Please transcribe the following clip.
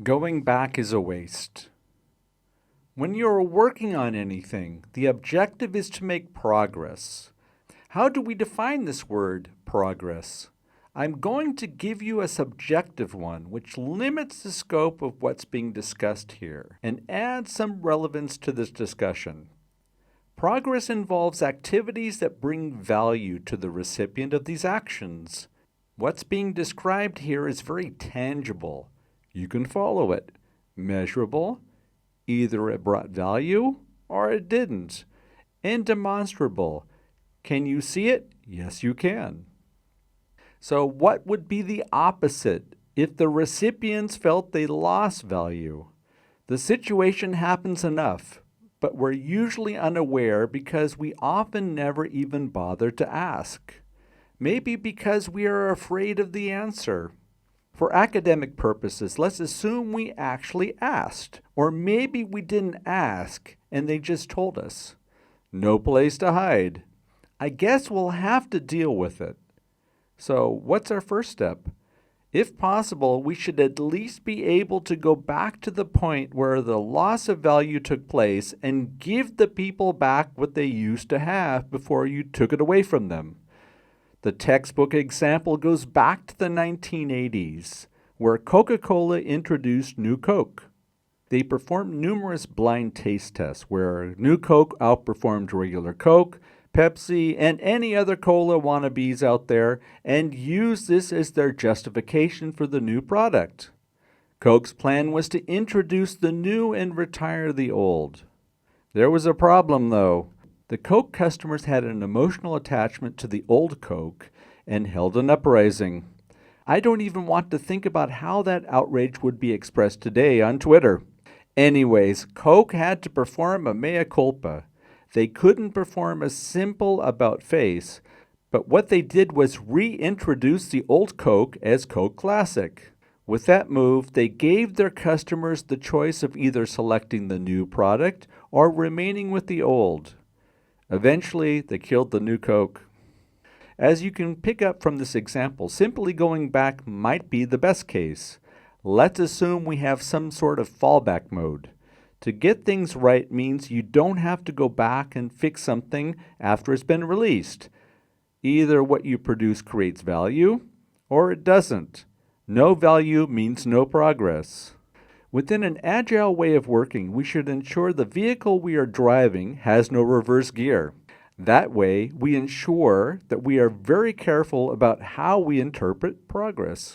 Going back is a waste. When you're working on anything, the objective is to make progress. How do we define this word, progress? I'm going to give you a subjective one, which limits the scope of what's being discussed here and adds some relevance to this discussion. Progress involves activities that bring value to the recipient of these actions. What's being described here is very tangible. You can follow it. Measurable, either it brought value or it didn't. And demonstrable. Can you see it? Yes, you can. So what would be the opposite if the recipients felt they lost value? The situation happens enough, but we're usually unaware because we often never even bother to ask. Maybe because we are afraid of the answer. For academic purposes, let's assume we actually asked, or maybe we didn't ask and they just told us. No place to hide. I guess we'll have to deal with it. So what's our first step? If possible, we should at least be able to go back to the point where the loss of value took place and give the people back what they used to have before you took it away from them. The textbook example goes back to the 1980s, where Coca-Cola introduced New Coke. They performed numerous blind taste tests where New Coke outperformed regular Coke, Pepsi, and any other cola wannabes out there, and used this as their justification for the new product. Coke's plan was to introduce the new and retire the old. There was a problem, though. The Coke customers had an emotional attachment to the old Coke and held an uprising. I don't even want to think about how that outrage would be expressed today on Twitter. Anyways, Coke had to perform a mea culpa. They couldn't perform a simple about-face, but what they did was reintroduce the old Coke as Coke Classic. With that move, they gave their customers the choice of either selecting the new product or remaining with the old. Eventually, they killed the new Coke. As you can pick up from this example, simply going back might be the best case. Let's assume we have some sort of fallback mode. To get things right means you don't have to go back and fix something after it's been released. Either what you produce creates value, or it doesn't. No value means no progress. Within an agile way of working, we should ensure the vehicle we are driving has no reverse gear. That way, we ensure that we are very careful about how we interpret progress.